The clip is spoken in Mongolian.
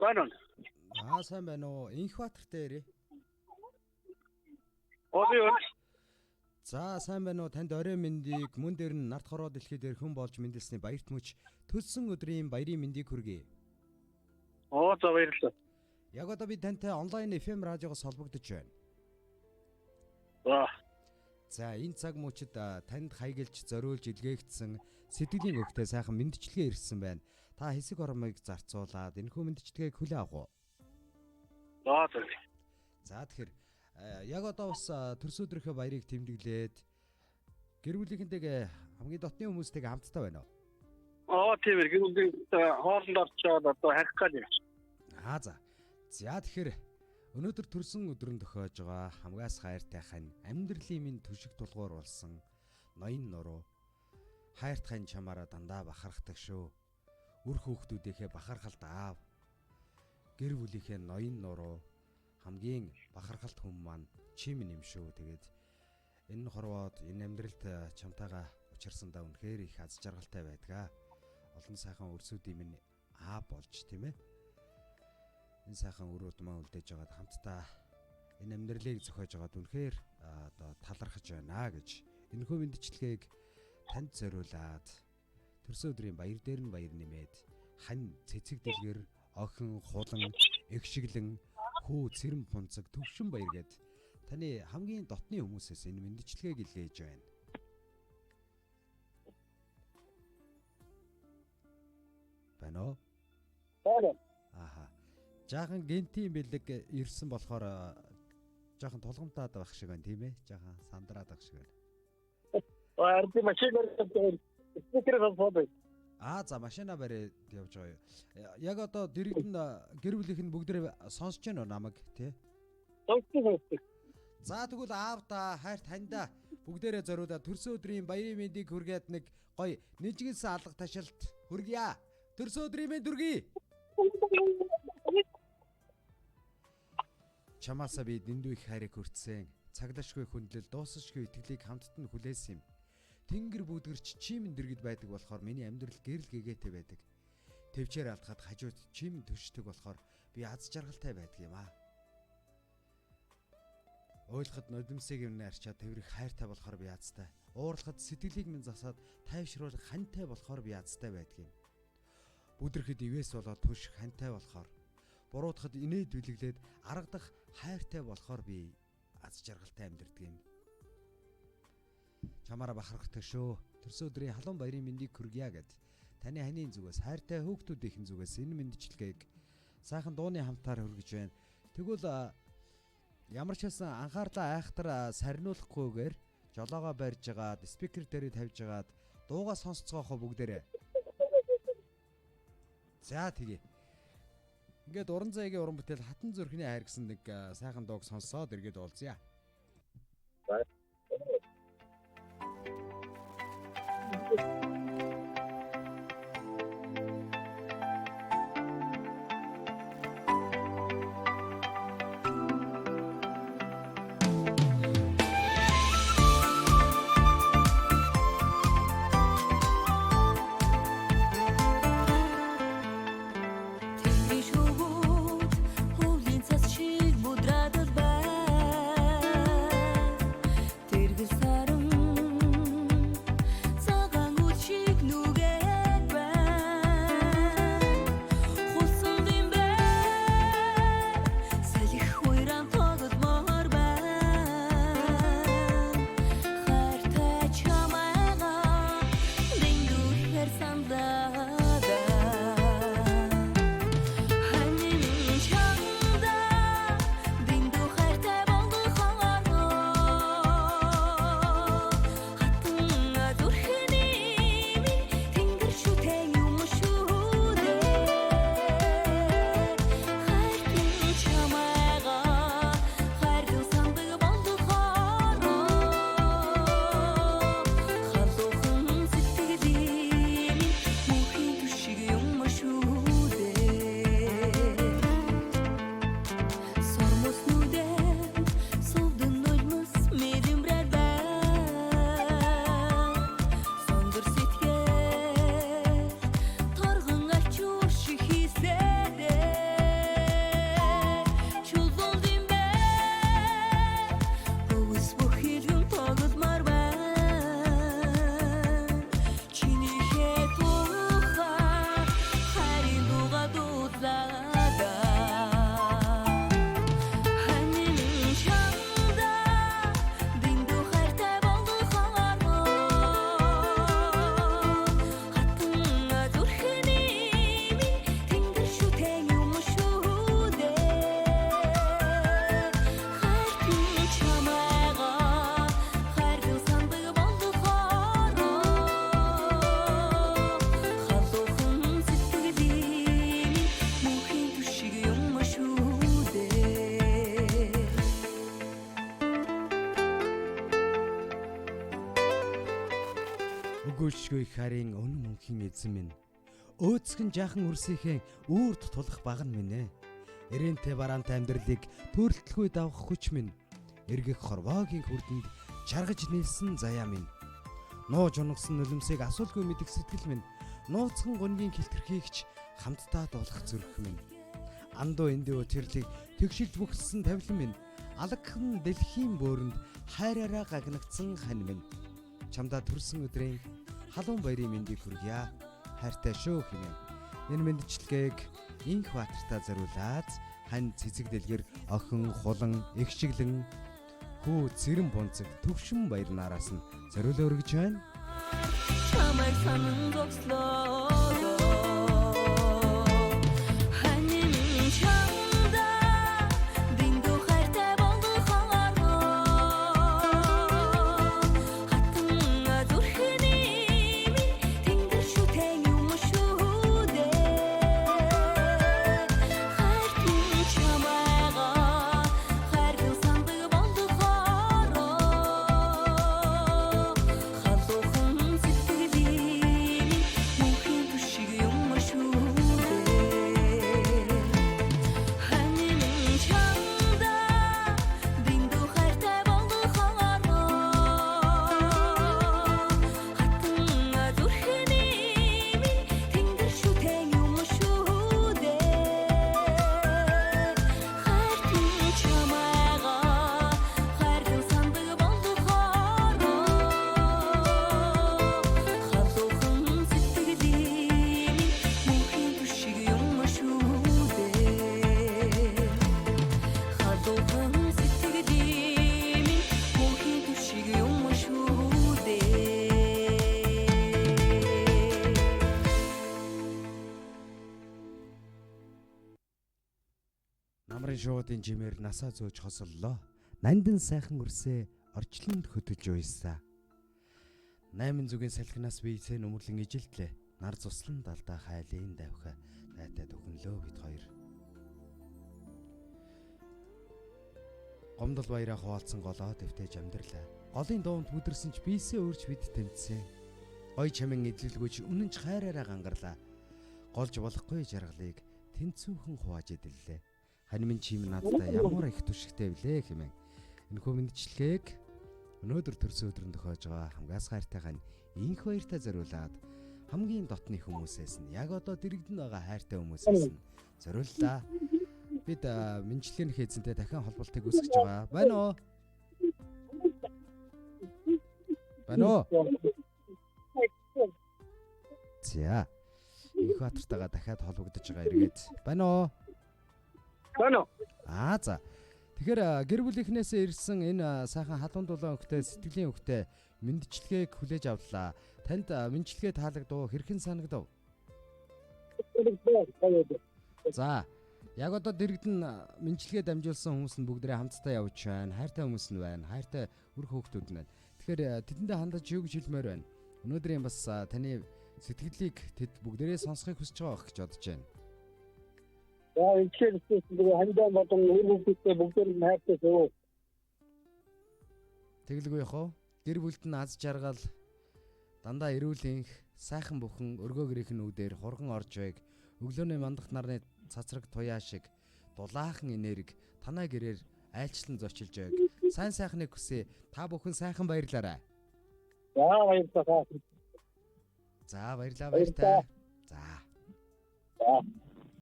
Байна уу? Сайн байна уу? Инхбаатартай ирээ. Оо. За сайн байна уу? Танд орой мэндийг мөн дээр нь нарт хороо дэлхийд хүн болж мэндэлсний баярт мөч төлсөн өдрийн баярын мэндийг хүргэе. За баярлалаа. Яг одоо би тантай онлайн FM радиогоос холбогдож байна. За энэ цаг мөчид танд хаягалж зориулж илгээгдсэн сэтгэлийн өгтөө сайхан мэндчилгээ ирсэн байна. Та хэсэг ормыг зарцуулаад энэхүү мэндчилгээг хүлээн авах уу? За тэгэхээр яг одоо бас төрс өдрийнхөө баярыг тэмдэглээд гэр бүлийнхэнтэйгээ хамгийн дотны хүмүүстэйгээ хамтдаа байна уу? Тийм ээ. Гэр бүлийн хоолнд орчоод одоо харих гэж байна. За тэгэхээр өнөөдөр төрсөн өдрөнд тохиож байгаа хамгаас хайртай хань амьдралын минь түшиг тулгуур болсон ноён нуруу хайрт хань чамаараа дандаа бахархдаг шүү. Үр хүүхдүүдийнхээ бахархалт аав. Гэр бүлийнхээ ноён нуруу хамгийн бахархалт хүм маань чи минь юм шүү. Тэгээд энэ хорвоод энэ амьдралд чамтайгаа учирсандаа үнэхээр их аз жаргалтай байдгаа. Олон сайхан өрсүүдийн минь аав болж тийм ээ. Энэ сайхан өрөөд маань үлдээж байгаад хамтдаа энэ амьдралыг зохиож байгаад үнэхээр одоо талархаж байна гэж энэхүү мэндчилгээг танд зориулаад төрсөн өдрийн баяр дээр нь баяр нэмээд хань цэцэг дэлгэр охин хулан эгшиглэн хүү цэрэм пунцэг төвшин баяр гэд таны хамгийн дотны хүмүүсээс энэ мэндчилгээг илгээж байна. Байна уу? Жаахан гентийн бэлэг ирсэн болохоор жаахан тулгамтаад байх шиг байна тийм ээ? Жаахан сандраад байх шиг байна. За машина бариад явж байгаа юу? Яг одоо дэрэгдэн гэр бүлийнх нь бүгдээ сонсож байна уу намайг тий? Сонсдог. За тэгвэл аавда хайрт хандаа бүгдээрээ зориулаад төрсөн өдрийн баярын мэндийг хүргээд нэг гоё нэжгэлсэн алга ташаалт хүргье. Төрсөн өдрийн мэнд хүргэе. Чамаасаа би дэндүү их хайрыг хүртсэн. Цаглашгүй хүндлэл, дуусашгүй итгэлийг хамтд нь хүлээсэн юм. Тэнгэр бүгдгэрч чимэн дэргэд байдаг болохоор миний амьдрал гэрэл гэгээтэй байдаг. Төвчээр алдахад хажууд чимэн төшдөг болохоор би аз жаргалтай байдаг юм аа. Ойлгоход нулимсыг юмнээ арчаад тэрийг хайртай болохоор би азтай. Уурлахад сэтгэлийг минь засаад тайвшруулах хантай болохоор би азтай байдаг юм. Бүдрэхэд ивэс болоод түш хантай болохоор буруутахад инээд билеглээд аргадах хайртай болохоор би аз жаргалтай амьдардаг юм. Чамаараа бахархдаг шүү. Төрсөн өдрийн халуун баярын мэндийг хүргье гэд таны ханийн зүгээс хайртай хүүхдүүдийн зүгээс энэ мэндчилгээг сайхан дууны хамтаар хүргэж байна. Тэгвэл ямар ч байсан анхаарлаа айхтар сарниулахгүйгээр жолоогоо барьж агаад спикер дээр тавьж агаад дуугаа сонсцгоохоо бүгдээрээ. За тэгье. Ингээд уран зайгийн уран бүтээл хатан зүрхний хайр гэсэн нэг сайхан дууг сонсоод эргээд уулзъя. Тэргэл саран цагаан үчи Өгөөшгүй харин өнө мөнхийн эзэн минь. Өөцгөн жаахан үрсийнхээ үүрт тулах баган минь ээ. Эрэнтэй бараантай амьдралыг төрөлтөлгүй давах хүч минь. Эргэх хорвоогийн хүрдэнд чаргаж нэлсэн заяа минь. Нууж унгасан нулимсыг асуулгүй мэдэх сэтгэл минь. Нууцхан гунгийн хилтерхийгч хамтдаа дуулах зүрх минь. Андуу эндээ өтөрлийг тэгшилт бүхэлсэн тавилан минь. Алагхан дэлхийн бөөрөнд хайраараа гагнагдсан хань минь. Чамдаа төрсөн өдрийн халуун баярын мэндийг хүргье. Хайртай шүү хэмээн. Энэ мэндчилгээг инх баатартаа зориулаад хань цэцэг дэлгэр охин хулан эгшиглэн хүү цэрэн бунцэг төвшин баяр нараас нь зориулаа өргөж байна. Чамайг санан зогслоо. Намрын шуудын жимээр насаа зөөж хосоллоо. Нандин сайхан өрсөө орчлонд хөтөж уйсаа. 8 зүгийн салхинаас биесээ нүмерлэн ижилтлээ. Нар цуслан далдаа хайлын давхи тайтай дөхөнлөө бид хоёр. Гомдол баяраа хуваалцсан голоо дэвтэж амьдралаа. Голын дуунд бүдэрсэн ч биесээ өөрч бид тэмцсэн. Ой чамин эдлэлгүйч үнэнч хайраараа гангарлаа. Голж болохгүй жаргалыг тэнцүүхэн хувааж идэллээ. Хань минь чим надтай ямар их түшигтэй вүлээ хэмээн. Энэхүү мэндчилгээг өнөөдөр төрсөн өдрөнд тохиож байгаа хамгаас хайртай хань инх баяртай зориулаад хамгийн дотны хүмүүсээс нь яг одоо дэрэгдэн байгаа хайртай хүмүүсээс нь зориуллаа. Бид мэндчилгээний эзэнтэй дахин холболтыг үүсгэж байгаа. Байна уу? Байна уу? За. Инх баатартайгаа дахиад холбогдож байгаа эргээд. Байна уу? Байна уу? За. Тэгэхээр гэр бүлийнхнээсээ ирсэн энэ сайхан халуун дулаан хөхтэй сэтгэлийн хөхтэй мэндчилгээг хүлээж авлаа. Танд мэндчилгээ таалагдав хэрхэн санагдав? За. Яг одоо дэрэгдэн мэндчилгээ дамжуулсан хүмүүс нь бүгдээ хамтдаа явж байна. Хайртай хүмүүс нь байна. Хайртай үр хөхтүүд нь байна. Тэгэхээр тэдэндээ хандаж юу гэж хэлмээр байна? Өнөөдрийн бас таны сэтгэлийг тэд бүгдээ сонсохыг хүсэж байгаа гэж бодож байна. За ихээс хандаа бодон үргэлжлүүлээ бүгд нь хайртай шүү. Тэгэлгүй яах вэ? Гэр бүлд нь аз жаргал дандаа эрүүл энх сайхан бүхэн өргөөгрийнх нь үүдээр хурган орж байг өглөөний мандах нарны цацраг туяа шиг дулаахан энерги танай гэрээр айлчлан зочилж байг. Сайн сайхныг хүсье. Та бүхэн сайхан баярлаарай. За баярлалаа. За баярлалаа баяртай. За.